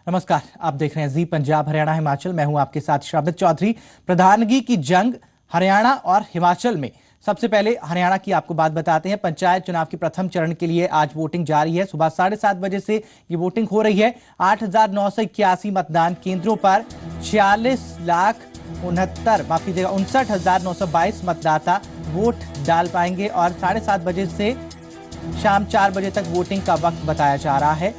नमस्कार, आप देख रहे हैं जी पंजाब हरियाणा हिमाचल। मैं हूं आपके साथ श्रावित चौधरी। प्रधानगी की जंग हरियाणा और हिमाचल में। सबसे पहले हरियाणा की आपको बात बताते हैं। पंचायत चुनाव के प्रथम चरण के लिए आज वोटिंग जारी है। सुबह 7:30 बजे से ये वोटिंग हो रही है। 8,981 मतदान केंद्रों पर 59,69,22 मतदाता वोट डाल पाएंगे और 7:30 बजे से शाम 4 बजे तक वोटिंग का वक्त बताया जा रहा है।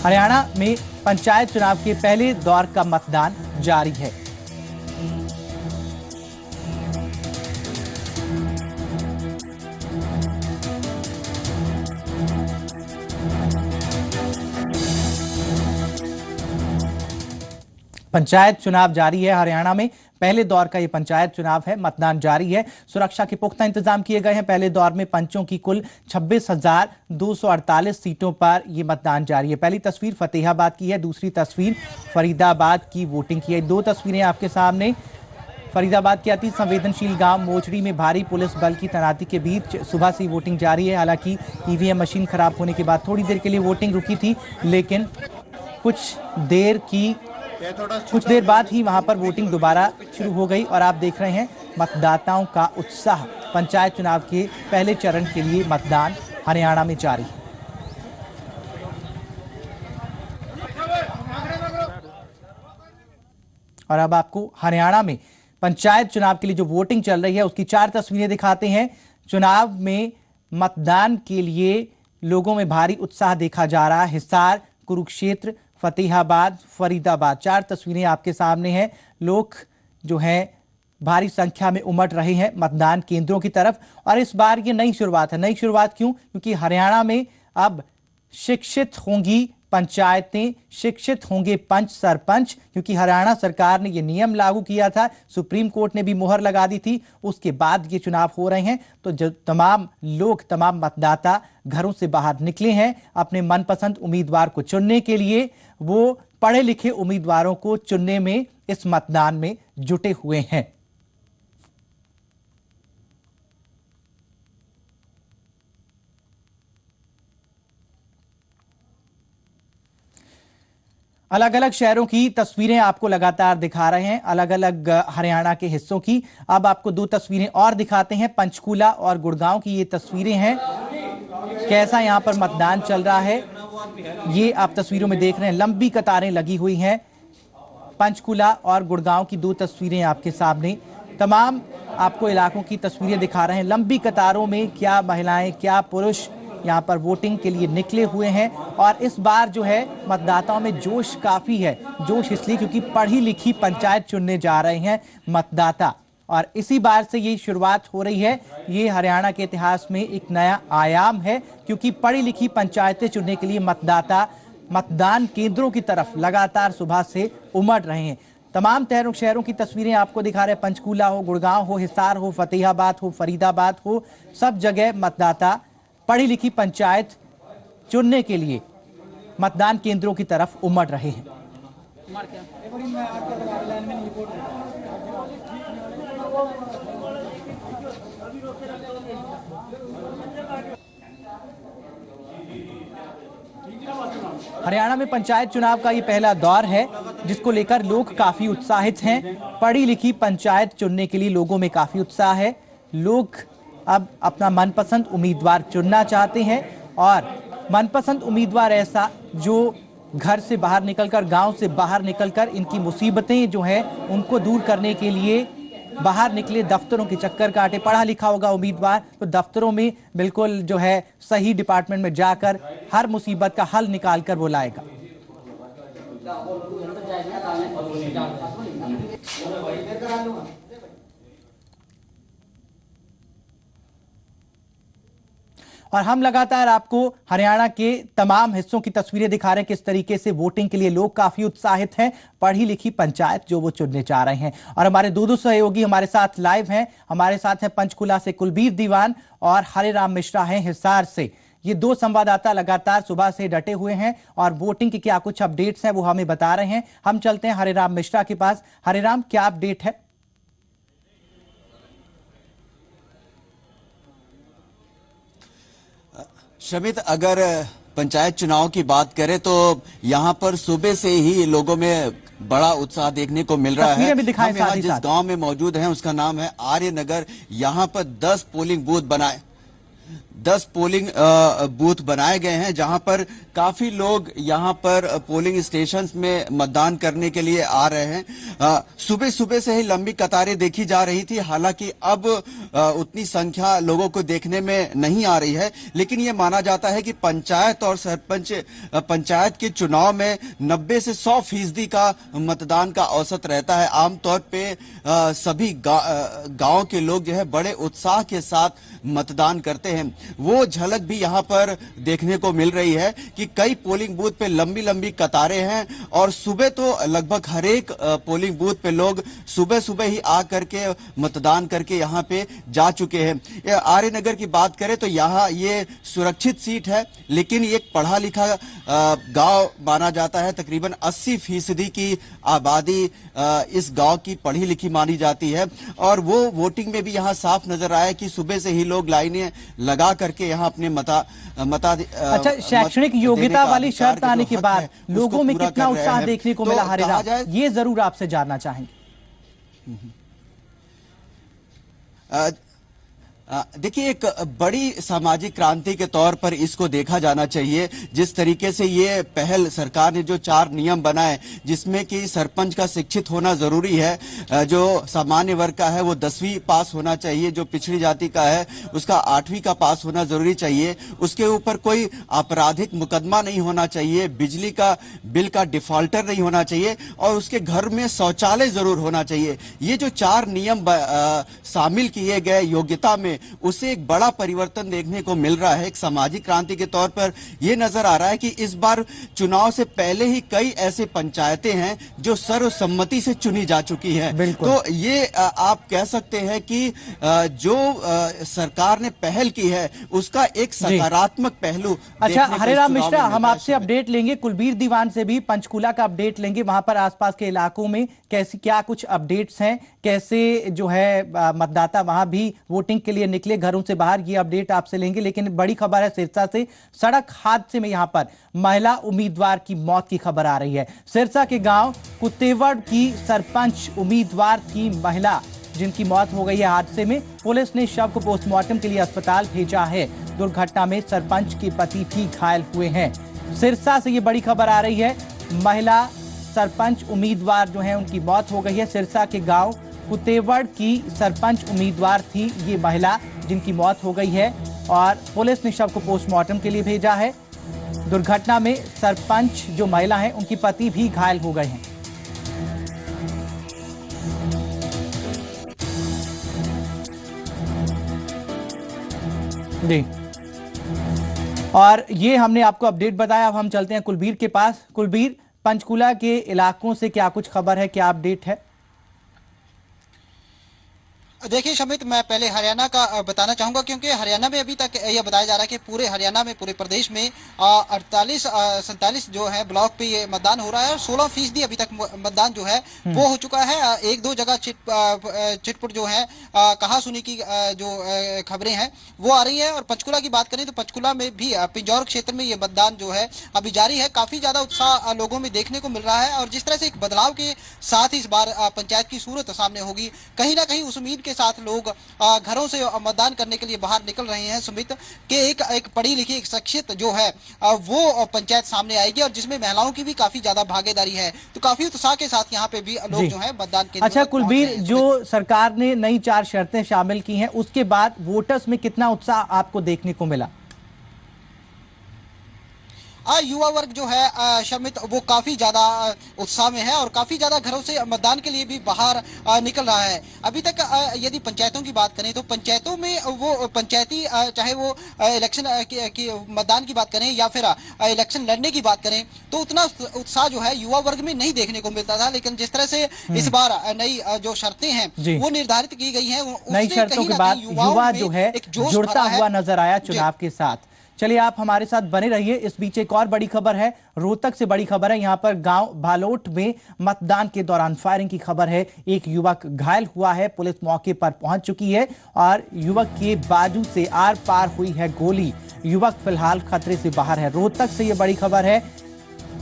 हरियाणा में पंचायत चुनाव के पहले दौर का मतदान जारी है। पंचायत चुनाव जारी है हरियाणा में। पहले दौर का ये पंचायत चुनाव है। मतदान जारी है। सुरक्षा के पुख्ता इंतजाम किए गए हैं। पहले दौर में पंचों की कुल 26,248 सीटों पर यह मतदान जारी है। पहली तस्वीर फतेहाबाद की है, दूसरी तस्वीर फरीदाबाद की वोटिंग की है। दो तस्वीरें आपके सामने। फरीदाबाद के अति संवेदनशील गांव मोचड़ी में भारी पुलिस बल की तैनाती के बीच सुबह से वोटिंग जारी है। हालांकि ईवीएम मशीन खराब होने के बाद थोड़ी देर के लिए वोटिंग रुकी थी, लेकिन कुछ देर बाद ही वहां पर वोटिंग दोबारा शुरू हो गई और आप देख रहे हैं मतदाताओं का उत्साह। पंचायत चुनाव के पहले चरण के लिए मतदान हरियाणा में जारी है। और अब आपको हरियाणा में पंचायत चुनाव के लिए जो वोटिंग चल रही है उसकी 4 तस्वीरें दिखाते हैं। चुनाव में मतदान के लिए लोगों में भारी उत्साह देखा जा रहा है। हिसार, कुरुक्षेत्र, फतेहाबाद, फरीदाबाद, 4 तस्वीरें आपके सामने हैं। लोग जो हैं भारी संख्या में उमड़ रहे हैं मतदान केंद्रों की तरफ। और इस बार ये नई शुरुआत है। नई शुरुआत क्यों? क्योंकि हरियाणा में अब शिक्षित होंगी पंचायतें, शिक्षित होंगे पंच सरपंच। क्योंकि हरियाणा सरकार ने यह नियम लागू किया था, सुप्रीम कोर्ट ने भी मुहर लगा दी थी, उसके बाद ये चुनाव हो रहे हैं। तो जो तमाम मतदाता घरों से बाहर निकले हैं अपने मनपसंद उम्मीदवार को चुनने के लिए। वो पढ़े लिखे उम्मीदवारों को चुनने में इस मतदान में जुटे हुए हैं। अलग अलग शहरों की तस्वीरें आपको लगातार दिखा रहे हैं, अलग अलग हरियाणा के हिस्सों की। अब आपको 2 तस्वीरें और दिखाते हैं। पंचकूला और गुड़गांव की ये तस्वीरें हैं। कैसा यहां पर मतदान चल रहा है ये आप तस्वीरों में देख रहे हैं। लंबी कतारें लगी हुई हैं। पंचकूला और गुड़गांव की 2 तस्वीरें आपके सामने। तमाम आपको इलाकों की तस्वीरें दिखा रहे हैं। लंबी कतारों में क्या महिलाएं, क्या पुरुष यहाँ पर वोटिंग के लिए निकले हुए हैं। और इस बार जो है मतदाताओं में जोश काफी है। जोश इसलिए क्योंकि पढ़ी लिखी पंचायत चुनने जा रहे हैं मतदाता, और इसी बार से ये शुरुआत हो रही है। ये हरियाणा के इतिहास में एक नया आयाम है, क्योंकि पढ़ी लिखी पंचायतें चुनने के लिए मतदाता मतदान केंद्रों की तरफ लगातार सुबह से उमड़ रहे हैं। तमाम शहरों की तस्वीरें आपको दिखा रहे हैं। पंचकूला हो, गुड़गांव हो, हिसार हो, फतेहाबाद हो, फरीदाबाद हो, सब जगह मतदाता पढ़ी लिखी पंचायत चुनने के लिए मतदान केंद्रों की तरफ उमड़ रहे हैं। हरियाणा में पंचायत चुनाव का ये पहला दौर है, जिसको लेकर लोग काफी उत्साहित हैं। पढ़ी लिखी पंचायत चुनने के लिए लोगों में काफी उत्साह है। लोग अब अपना मनपसंद उम्मीदवार चुनना चाहते हैं, और मनपसंद उम्मीदवार ऐसा जो घर से बाहर निकलकर, गांव से बाहर निकलकर इनकी मुसीबतें जो हैं उनको दूर करने के लिए बाहर निकले, दफ्तरों के चक्कर काटे। पढ़ा लिखा होगा उम्मीदवार तो दफ्तरों में बिल्कुल जो है सही डिपार्टमेंट में जाकर हर मुसीबत का हल निकाल कर वो लाएगा। और हम लगातार आपको हरियाणा के तमाम हिस्सों की तस्वीरें दिखा रहे हैं, किस तरीके से वोटिंग के लिए लोग काफी उत्साहित हैं। पढ़ी लिखी पंचायत जो वो चुनने जा रहे हैं। और हमारे 2 सहयोगी हमारे साथ लाइव हैं। हमारे साथ हैं पंचकूला से कुलबीर दीवान और हरिराम मिश्रा हैं हिसार से। ये 2 संवाददाता लगातार सुबह से डटे हुए हैं और वोटिंग के क्या कुछ अपडेट्स हैं वो हमें बता रहे हैं। हम चलते हैं हरिराम मिश्रा के पास। हरिराम, क्या अपडेट है? शमित, अगर पंचायत चुनाव की बात करें तो यहाँ पर सुबह से ही लोगों में बड़ा उत्साह देखने को मिल रहा है। हम यहाँ जिस गांव में मौजूद हैं उसका नाम है आर्य नगर। यहाँ पर 10 पोलिंग बूथ बनाए गए हैं, जहां पर काफी लोग यहां पर पोलिंग स्टेशंस में मतदान करने के लिए आ रहे हैं। सुबह सुबह से ही लंबी कतारें देखी जा रही थी। हालांकि अब उतनी संख्या लोगों को देखने में नहीं आ रही है, लेकिन ये माना जाता है कि पंचायत और सरपंच पंचायत के चुनाव में 90 से 100% का मतदान का औसत रहता है। आमतौर पे सभी गांव के लोग जो है बड़े उत्साह के साथ मतदान करते हैं। वो झलक भी यहां पर देखने को मिल रही है कि कई पोलिंग बूथ पे लंबी लंबी कतारें हैं और सुबह तो लगभग हर एक पोलिंग बूथ पे लोग सुबह सुबह ही आकर के मतदान करके यहां पे जा चुके हैं। आर्य नगर की बात करें तो यहां ये सुरक्षित सीट है, लेकिन एक पढ़ा लिखा गांव माना जाता है। तकरीबन 80% की आबादी इस गांव की पढ़ी लिखी मानी जाती है और वो वोटिंग में भी यहां साफ नजर आया कि सुबह से ही लोग लाइनें लगा करके यहाँ अपने अच्छा, शैक्षणिक योग्यता वाली शर्त आने के बाद लोगों में कितना उत्साह देखने को मिला हरिराम, ये जरूर आपसे जानना चाहेंगे। देखिए, एक बड़ी सामाजिक क्रांति के तौर पर इसको देखा जाना चाहिए। जिस तरीके से ये पहल सरकार ने जो 4 नियम बनाए, जिसमें कि सरपंच का शिक्षित होना जरूरी है, जो सामान्य वर्ग का है वो 10वीं पास होना चाहिए, जो पिछड़ी जाति का है उसका 8वीं का पास होना जरूरी चाहिए, उसके ऊपर कोई आपराधिक मुकदमा नहीं होना चाहिए, बिजली का बिल का डिफॉल्टर नहीं होना चाहिए और उसके घर में शौचालय जरूर होना चाहिए। ये जो 4 नियम शामिल किए गए योग्यता में, उसे एक बड़ा परिवर्तन देखने को मिल रहा है। एक सामाजिक क्रांति के तौर पर यह नजर आ रहा है कि इस बार चुनाव से पहले ही कई ऐसे पंचायतें हैं जो सर्वसम्मति से चुनी जा चुकी हैं। तो ये आप कह सकते हैं कि जो सरकार ने पहल की है उसका एक सकारात्मक पहलू। अच्छा हरिराम मिश्रा, हम आपसे अपडेट लेंगे, कुलबीर दीवान से भी पंचकूला का अपडेट लेंगे। वहां पर आसपास के इलाकों में कैसी क्या कुछ अपडेट्स हैं, कैसे जो है मतदाता वहां भी वोटिंग के लिए निकले घरों से बाहर, ये अपडेट आपसे लेंगे। लेकिन बड़ी खबर है सिरसा से, सड़क हादसे में यहां पर महिला उम्मीदवार की मौत की खबर आ रही है। सिरसा के गांव कुतेवड़ की सरपंच उम्मीदवार थी महिला, जिनकी मौत हो गई है हादसे में। पुलिस ने शव को पोस्टमार्टम के लिए अस्पताल भेजा है। दुर्घटना में सरपंच के पति भी घायल हुए हैं। सिरसा से ये बड़ी खबर आ रही है, महिला सरपंच उम्मीदवार जो है उनकी मौत हो गई है। सिरसा के गांव कुतेवड़ की सरपंच उम्मीदवार थी ये महिला, जिनकी मौत हो गई है और पुलिस ने शव को पोस्टमार्टम के लिए भेजा है। दुर्घटना में सरपंच जो महिला है उनकी पति भी घायल हो गए हैं। जी, और ये हमने आपको अपडेट बताया। अब हम चलते हैं कुलबीर के पास। कुलबीर, पंचकूला के इलाकों से क्या कुछ खबर है, क्या अपडेट है? देखिए शमित, मैं पहले हरियाणा का बताना चाहूंगा, क्योंकि हरियाणा में अभी तक यह बताया जा रहा है कि पूरे हरियाणा में, पूरे प्रदेश में 47 जो है ब्लॉक पे ये मतदान हो रहा है और 16% अभी तक मतदान जो है वो हो चुका है। 1-2 जगह चिटपुट जो है कहा सुनी की जो खबरें हैं वो आ रही है। और पंचकूला की बात करें तो पंचकूला में भी पिंजौर क्षेत्र में ये मतदान जो है अभी जारी है। काफी ज्यादा उत्साह लोगों में देखने को मिल रहा है और जिस तरह से एक बदलाव के साथ इस बार पंचायत की सूरत सामने होगी, कहीं ना कहीं उस उम्मीद के साथ लोग घरों से मतदान करने के लिए बाहर निकल रहे हैं सुमित, के एक पढ़ी लिखी एक शख्सियत जो है वो पंचायत सामने आएगी और जिसमें महिलाओं की भी काफी ज्यादा भागीदारी है। तो काफी उत्साह के साथ यहाँ पे भी लोग जो है मतदान के लिए। अच्छा कुलबीर, जो सरकार ने नई 4 शर्तें शामिल की हैं, उसके बाद वोटर्स में कितना उत्साह आपको देखने को मिला? युवा वर्ग जो है शमित वो काफी ज्यादा उत्साह में है और काफी ज्यादा घरों से मतदान के लिए भी बाहर निकल रहा है। अभी तक यदि पंचायतों की बात करें तो पंचायतों में वो पंचायती चाहे वो इलेक्शन की मतदान की बात करें या फिर इलेक्शन लड़ने की बात करें तो उतना उत्साह जो है युवा वर्ग में नहीं देखने को मिलता था। लेकिन जिस तरह से इस बार नई जो शर्तें हैं वो निर्धारित की गई है, नई शर्तों के बाद युवा जो है जुड़ता हुआ नजर आया चुनाव के साथ। चलिए आप हमारे साथ बने रहिए। इस बीच एक और बड़ी खबर है, रोहतक से बड़ी खबर है। यहां पर गांव भालोट में मतदान के दौरान फायरिंग की खबर है। एक युवक घायल हुआ है, पुलिस मौके पर पहुंच चुकी है और युवक के बाजू से आर पार हुई है गोली। युवक फिलहाल खतरे से बाहर है। रोहतक से ये बड़ी खबर है।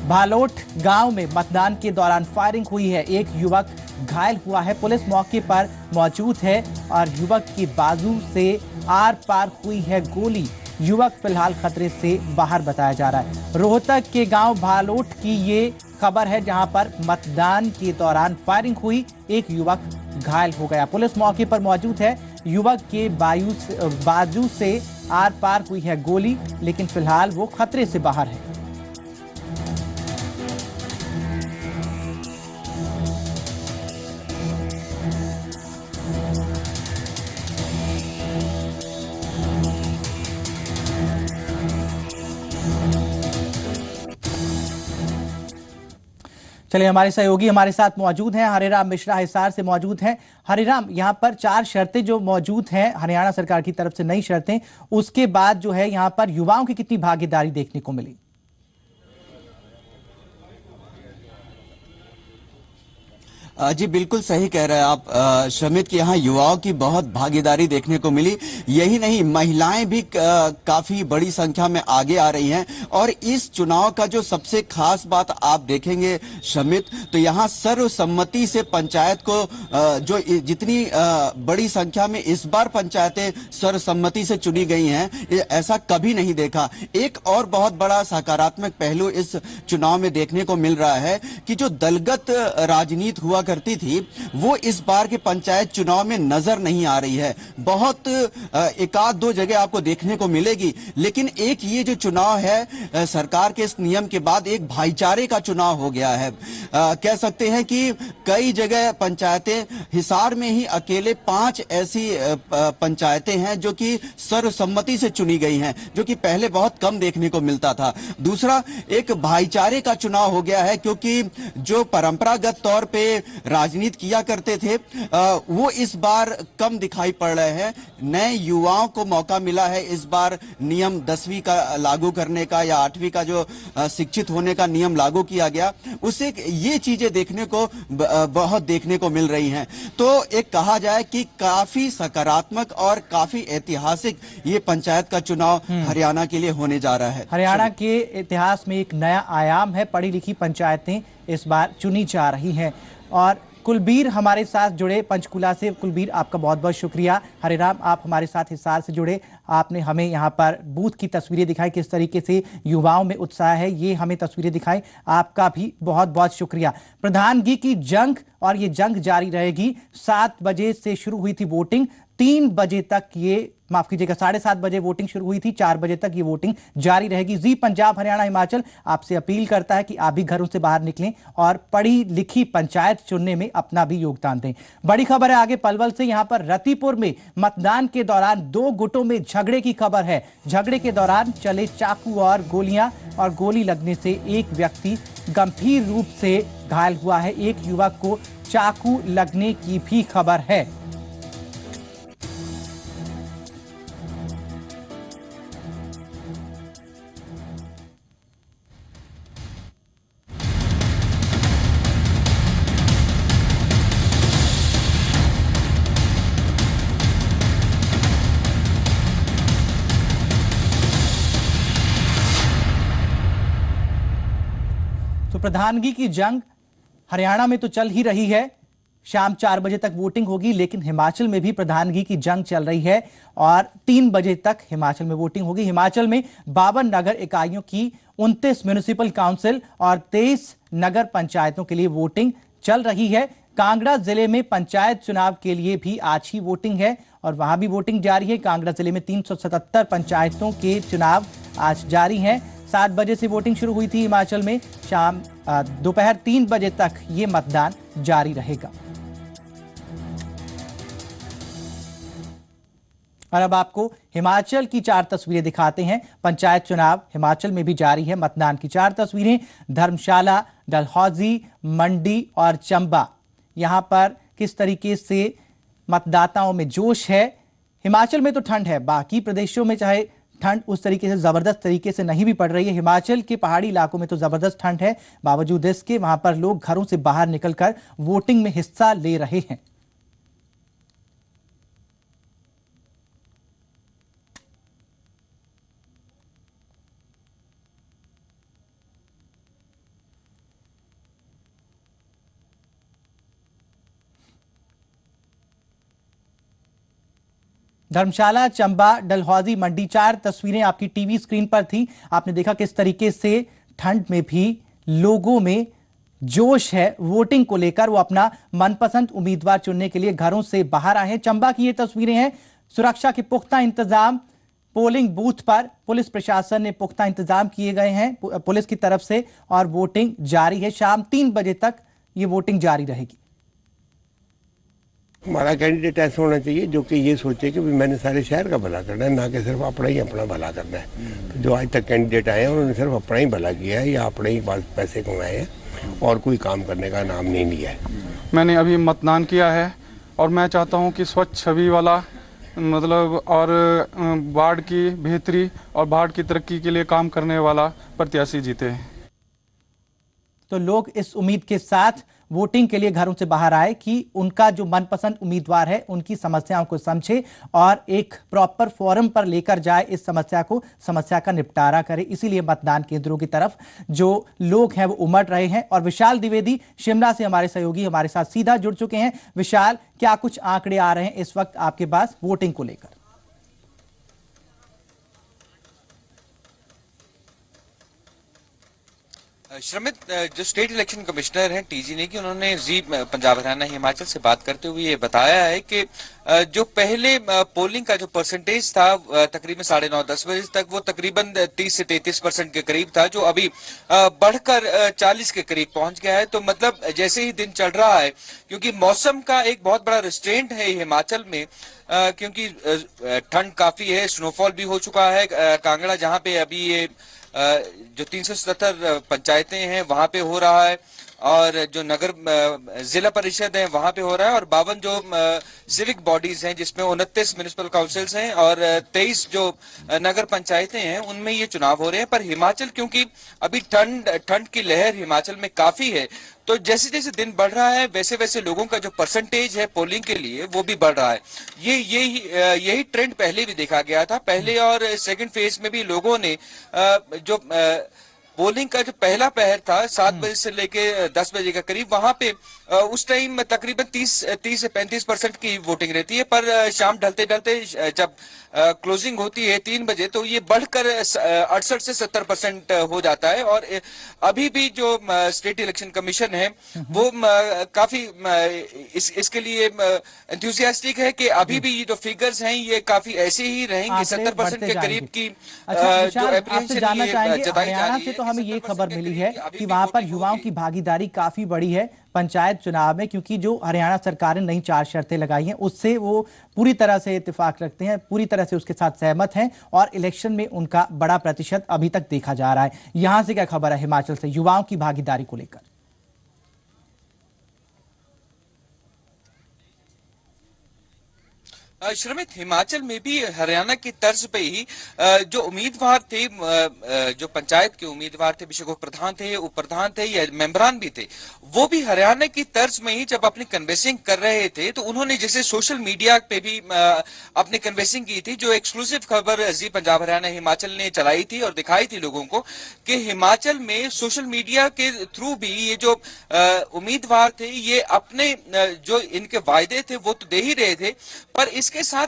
भालोट गांव में मतदान के दौरान फायरिंग हुई है, एक युवक घायल हुआ है। पुलिस मौके पर मौजूद है और युवक के बाजू से आर पार हुई है गोली। युवक फिलहाल खतरे से बाहर बताया जा रहा है। रोहतक के गांव भालोट की ये खबर है, जहां पर मतदान के दौरान फायरिंग हुई, एक युवक घायल हो गया। पुलिस मौके पर मौजूद है। युवक के बाजू से आर पार हुई है गोली, लेकिन फिलहाल वो खतरे से बाहर है। चलिए, हमारे सहयोगी हमारे साथ मौजूद हैं। हरिराम मिश्रा हिसार से मौजूद हैं। हरिराम, यहाँ पर 4 शर्तें जो मौजूद हैं हरियाणा सरकार की तरफ से, नई शर्तें, उसके बाद जो है यहाँ पर युवाओं की कितनी भागीदारी देखने को मिली? जी बिल्कुल सही कह रहे हैं आप शमित कि यहाँ युवाओं की बहुत भागीदारी देखने को मिली। यही नहीं, महिलाएं भी काफी बड़ी संख्या में आगे आ रही हैं। और इस चुनाव का जो सबसे खास बात आप देखेंगे शमित, तो यहाँ सर्वसम्मति से पंचायत को जो जितनी बड़ी संख्या में इस बार पंचायतें सर्वसम्मति से चुनी गई हैं, ऐसा कभी नहीं देखा। एक और बहुत बड़ा सकारात्मक पहलू इस चुनाव में देखने को मिल रहा है कि जो दलगत राजनीति हुआ करती थी, वो इस बार के पंचायत चुनाव में नजर नहीं आ रही है। बहुत एक आध दो जगह आपको देखने को मिलेगी, लेकिन एक ये जो चुनाव है सरकार के इस नियम के बाद एक भाईचारे का चुनाव हो गया है। कह सकते हैं कि कई जगह पंचायतें, हिसार में ही अकेले 5 ऐसी पंचायतें हैं जो कि सर्वसम्मति से चुनी गई हैं, जो कि पहले बहुत कम देखने को मिलता था। दूसरा, एक भाईचारे का चुनाव हो गया है, क्योंकि जो परंपरागत तौर पे राजनीति किया करते थे वो इस बार कम दिखाई पड़ रहे हैं। नए युवाओं को मौका मिला है इस बार नियम 10वीं का लागू करने का, या 8वीं का जो शिक्षित होने का नियम लागू किया गया, उससे ये चीजें देखने को बहुत देखने को मिल रही हैं। तो एक कहा जाए कि काफी सकारात्मक और काफी ऐतिहासिक ये पंचायत का चुनाव हरियाणा के लिए होने जा रहा है। हरियाणा के इतिहास में एक नया आयाम है, पढ़ी लिखी पंचायतें इस बार चुनी जा रही हैं। और कुलबीर हमारे साथ जुड़े पंचकुला से। कुलबीर, आपका बहुत बहुत शुक्रिया। हरिराम, आप हमारे साथ हिसार से जुड़े, आपने हमें यहाँ पर बूथ की तस्वीरें दिखाई, किस तरीके से युवाओं में उत्साह है, ये हमें तस्वीरें दिखाई, आपका भी बहुत बहुत शुक्रिया। प्रधानगी की जंग, और ये जंग जारी रहेगी। 7 बजे से शुरू हुई थी वोटिंग, 3 बजे तक ये, माफ कीजिएगा, 7:30 बजे वोटिंग शुरू हुई थी, 4 बजे तक ये वोटिंग जारी रहेगी। जी पंजाब हरियाणा हिमाचल आपसे अपील करता है कि आप भी घरों से बाहर निकलें और पढ़ी लिखी पंचायत चुनने में अपना भी योगदान दें। बड़ी खबर है आगे पलवल से। यहां पर रतिपुर में मतदान के दौरान 2 गुटों में झगड़े की खबर है। झगड़े के दौरान चले चाकू और गोलियां, और गोली लगने से एक व्यक्ति गंभीर रूप से घायल हुआ है। एक युवक को चाकू लगने की भी खबर है। तो प्रधानगी की जंग हरियाणा में तो चल ही रही है। शाम 4 बजे तक वोटिंग होगी, लेकिन हिमाचल में भी प्रधानगी की जंग चल रही है और 3 बजे तक हिमाचल में वोटिंग होगी। हिमाचल में 52 नगर इकाइयों की 29 म्युनिसिपल काउंसिल और 23 नगर पंचायतों के लिए वोटिंग चल रही है। कांगड़ा जिले में पंचायत चुनाव के लिए भी आज ही वोटिंग है और वहां भी वोटिंग जारी है। कांगड़ा जिले में 377 पंचायतों के चुनाव आज जारी हैं। 7 बजे से वोटिंग शुरू हुई थी हिमाचल में। शाम दोपहर 3 बजे तक ये मतदान जारी रहेगा। और अब आपको हिमाचल की 4 तस्वीरें दिखाते हैं। पंचायत चुनाव हिमाचल में भी जारी है। मतदान की 4 तस्वीरें, धर्मशाला, डलहौजी, मंडी और चंबा। यहां पर किस तरीके से मतदाताओं में जोश है। हिमाचल में तो ठंड है, बाकी प्रदेशों में चाहे ठंड उस तरीके से जबरदस्त तरीके से नहीं भी पड़ रही है, हिमाचल के पहाड़ी इलाकों में तो जबरदस्त ठंड है। बावजूद इसके वहां पर लोग घरों से बाहर निकलकर वोटिंग में हिस्सा ले रहे हैं। धर्मशाला, चंबा, डलहौजी, मंडी, 4 तस्वीरें आपकी टीवी स्क्रीन पर थी। आपने देखा किस तरीके से ठंड में भी लोगों में जोश है वोटिंग को लेकर। वो अपना मनपसंद उम्मीदवार चुनने के लिए घरों से बाहर आए हैं। चंबा की ये तस्वीरें हैं। सुरक्षा के पुख्ता इंतजाम, पोलिंग बूथ पर पुलिस प्रशासन ने पुख्ता इंतजाम किए गए हैं पुलिस की तरफ से, और वोटिंग जारी है। शाम 3 बजे तक ये वोटिंग जारी रहेगी। हमारा कैंडिडेट ऐसा होना चाहिए जो कि ये सोचे कि मैंने सारे शहर का भला करना है, ना कि सिर्फ अपना भला करना है। तो जो आज तक कैंडिडेट आए हैं उन्होंने सिर्फ अपना ही भला किया है या अपने ही पास पैसे कमाए हैं और कोई काम करने का नाम नहीं लिया है। मैंने अभी मतदान किया है और मैं चाहता हूं कि स्वच्छ छवि वाला मतलब और वार्ड की बेहतरी और वार्ड की तरक्की के लिए काम करने वाला प्रत्याशी जीते। तो लोग इस उम्मीद के साथ वोटिंग के लिए घरों से बाहर आए कि उनका जो मनपसंद उम्मीदवार है उनकी समस्याओं को समझे और एक प्रॉपर फोरम पर लेकर जाए इस समस्या का निपटारा करे। इसीलिए मतदान केंद्रों की तरफ जो लोग हैं वो उमड़ रहे हैं। और विशाल द्विवेदी शिमला से हमारे सहयोगी हमारे साथ सीधा जुड़ चुके हैं। विशाल, क्या कुछ आंकड़े आ रहे हैं इस वक्त आपके पास वोटिंग को लेकर? श्रमित, जो स्टेट इलेक्शन कमिश्नर हैं टीजी ने, कि उन्होंने जी पंजाब हरियाणा हिमाचल से बात करते हुए ये बताया है कि जो पहले पोलिंग का जो परसेंटेज था तकरीबन 9:30-10 बजे तक, वो तकरीबन 30 से 33% के करीब था, जो अभी बढ़कर 40 के करीब पहुंच गया है। तो मतलब जैसे ही दिन चल रहा है, क्योंकि मौसम का एक बहुत बड़ा रिस्ट्रेंट है हिमाचल में, क्योंकि ठंड काफी है, स्नोफॉल भी हो चुका है। कांगड़ा, जहां पे अभी ये जो 377 पंचायतें हैं वहां पे हो रहा है, और जो नगर जिला परिषद है वहां पे हो रहा है, और 52 जो सिविक बॉडीज हैं जिसमें 29 म्युनिसिपल काउंसिल्स हैं और 23 जो नगर पंचायतें हैं उनमें ये चुनाव हो रहे हैं। पर हिमाचल, क्योंकि अभी ठंड की लहर हिमाचल में काफी है, तो जैसे जैसे दिन बढ़ रहा है वैसे वैसे लोगों का जो परसेंटेज है पोलिंग के लिए वो भी बढ़ रहा है। यही ट्रेंड पहले भी देखा गया था। पहले और सेकंड फेज में भी लोगों ने जो पोलिंग का जो पहला पहर था 7 बजे से लेके 10 बजे के करीब, वहां पे उस टाइम तकरीबन 30 से 35% की वोटिंग रहती है। पर शाम ढलते ढलते जब क्लोजिंग होती है 3 बजे, तो ये बढ़कर 68 से 70% हो जाता है। और अभी भी जो स्टेट इलेक्शन कमीशन है वो काफी इसके लिए एंथुसियास्टिक है कि अभी भी ये जो फिगर्स हैं ये काफी ऐसे ही रहेंगे। 70% के करीब की जो एप्रीहेंशन जताई जा रही है। तो हमें ये खबर मिली है कि वहां पर युवाओं की भागीदारी काफी बड़ी है पंचायत चुनाव में, क्योंकि जो हरियाणा सरकार ने नई 4 शर्तें लगाई हैं उससे वो पूरी तरह से इत्तेफाक रखते हैं, पूरी तरह से उसके साथ सहमत हैं, और इलेक्शन में उनका बड़ा प्रतिशत अभी तक देखा जा रहा है। यहां से क्या खबर है हिमाचल से युवाओं की भागीदारी को लेकर? श्रमित, हिमाचल में भी हरियाणा की तर्ज पे ही जो उम्मीदवार थे, जो पंचायत के उम्मीदवार थे, विशेष प्रधान थे, उप प्रधान थे या मेंबरान भी थे, वो भी हरियाणा की तर्ज में ही जब अपनी कन्वेंसिंग कर रहे थे तो उन्होंने जैसे सोशल मीडिया पे भी अपनी कन्वेंसिंग की थी। जो एक्सक्लूसिव खबर जी पंजाब हरियाणा हिमाचल ने चलाई थी और दिखाई थी लोगों को कि हिमाचल में सोशल मीडिया के थ्रू भी ये जो उम्मीदवार थे ये अपने जो इनके वायदे थे वो तो दे ही रहे थे, पर इसके साथ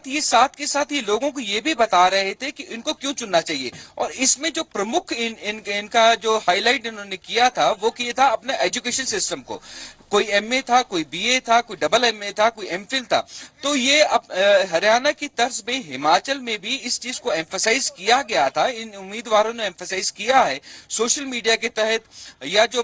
के साथ ये लोगों को ये भी बता रहे थे कि इनको क्यों चुनना चाहिए। और इसमें जो प्रमुख इनका जो हाईलाइट इन्होंने किया था वो किया था अपने एजुकेशन सिस्टम को। कोई एमए था, कोई बीए था, कोई डबल एमए था, कोई एमफिल था। तो ये हरियाणा की तर्ज में हिमाचल में भी इस चीज को एम्फसाइज किया गया था। इन उम्मीदवारों ने एम्फसाइज किया है सोशल मीडिया के तहत, या जो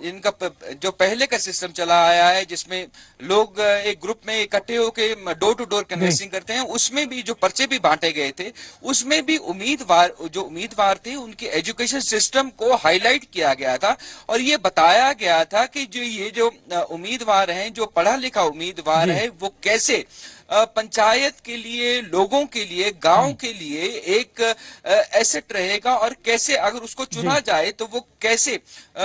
इनका जो पहले का सिस्टम चला आया है जिसमें लोग एक ग्रुप में इकट्ठे होकर डोर टू डोर कन्वेंसिंग करते हैं, उसमें भी जो पर्चे भी बांटे गए थे उसमें भी उम्मीदवार थे उनके एजुकेशन सिस्टम को हाईलाइट किया गया था। और ये बताया गया था कि जो उम्मीदवार हैं, जो पढ़ा लिखा उम्मीदवार है, वो कैसे पंचायत के लिए, लोगों के लिए, गांव के लिए एक एसेट रहेगा, और कैसे अगर उसको चुना जाए तो वो कैसे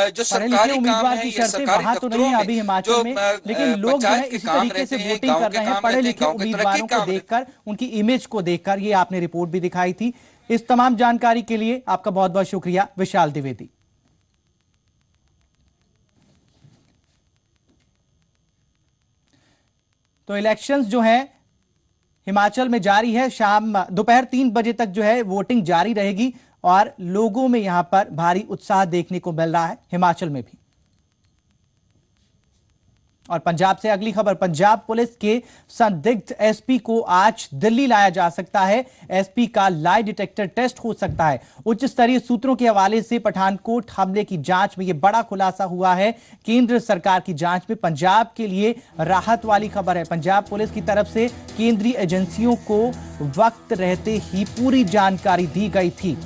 जो सरकारी काम है या सरकारी दफ्तरों में अभी हिमाचल में, लेकिन लोग जो है इसी तरीके से वोटिंग कर रहे हैं पढ़े लिखे उम्मीदवारों को देखकर, उनकी इमेज को देखकर। ये आपने रिपोर्ट भी दिखाई थी। इस तमाम जानकारी के लिए आपका बहुत बहुत शुक्रिया विशाल द्विवेदी। तो इलेक्शंस जो हैं हिमाचल में जारी है। दोपहर 3 बजे तक जो है वोटिंग जारी रहेगी और लोगों में यहां पर भारी उत्साह देखने को मिल रहा है हिमाचल में भी। और पंजाब से अगली खबर, पंजाब पुलिस के संदिग्ध एसपी को आज दिल्ली लाया जा सकता है। एसपी का लाई डिटेक्टर टेस्ट हो सकता है। उच्च स्तरीय सूत्रों के हवाले से पठानकोट हमले की जांच में यह बड़ा खुलासा हुआ है। केंद्र सरकार की जांच में पंजाब के लिए राहत वाली खबर है। पंजाब पुलिस की तरफ से केंद्रीय एजेंसियों को वक्त रहते ही पूरी जानकारी दी गई थी,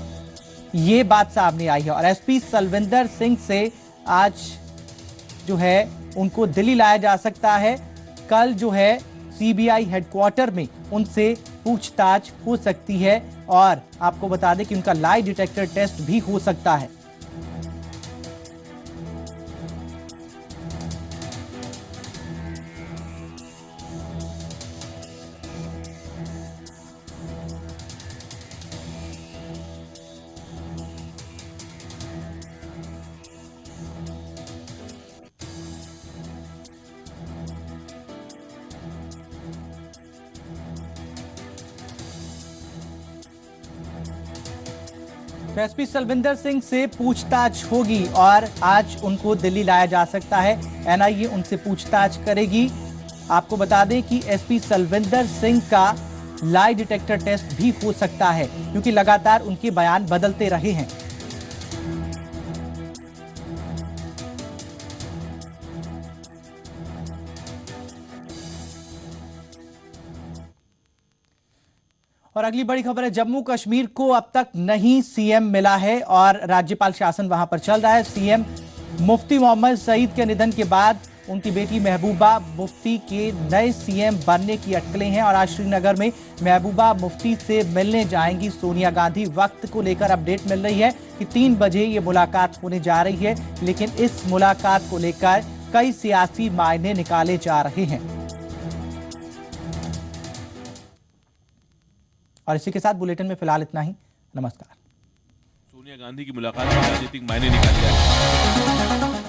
ये बात सामने आई है। और एसपी सलविंदर सिंह से आज जो है उनको दिल्ली लाया जा सकता है। कल जो है सीबीआई हेडक्वार्टर में उनसे पूछताछ हो सकती है और आपको बता दें कि उनका लाई डिटेक्टर टेस्ट भी हो सकता है। एसपी सलविंदर सिंह से पूछताछ होगी और आज उनको दिल्ली लाया जा सकता है। एनआईए उनसे पूछताछ करेगी। आपको बता दें कि एसपी सलविंदर सिंह का लाई डिटेक्टर टेस्ट भी हो सकता है क्योंकि लगातार उनके बयान बदलते रहे हैं। और अगली बड़ी खबर है, जम्मू कश्मीर को अब तक नहीं सीएम मिला है और राज्यपाल शासन वहां पर चल रहा है। सीएम मुफ्ती मोहम्मद सईद के निधन के बाद उनकी बेटी महबूबा मुफ्ती के नए सीएम बनने की अटकलें हैं और आज श्रीनगर में महबूबा मुफ्ती से मिलने जाएंगी सोनिया गांधी। वक्त को लेकर अपडेट मिल रही है कि 3 बजे ये मुलाकात होने जा रही है, लेकिन इस मुलाकात को लेकर कई सियासी मायने निकाले जा रहे हैं। और इसी के साथ बुलेटिन में फिलहाल इतना ही। नमस्कार। सोनिया गांधी की मुलाकात में राजनीतिक मायने निकाले जाएंगे।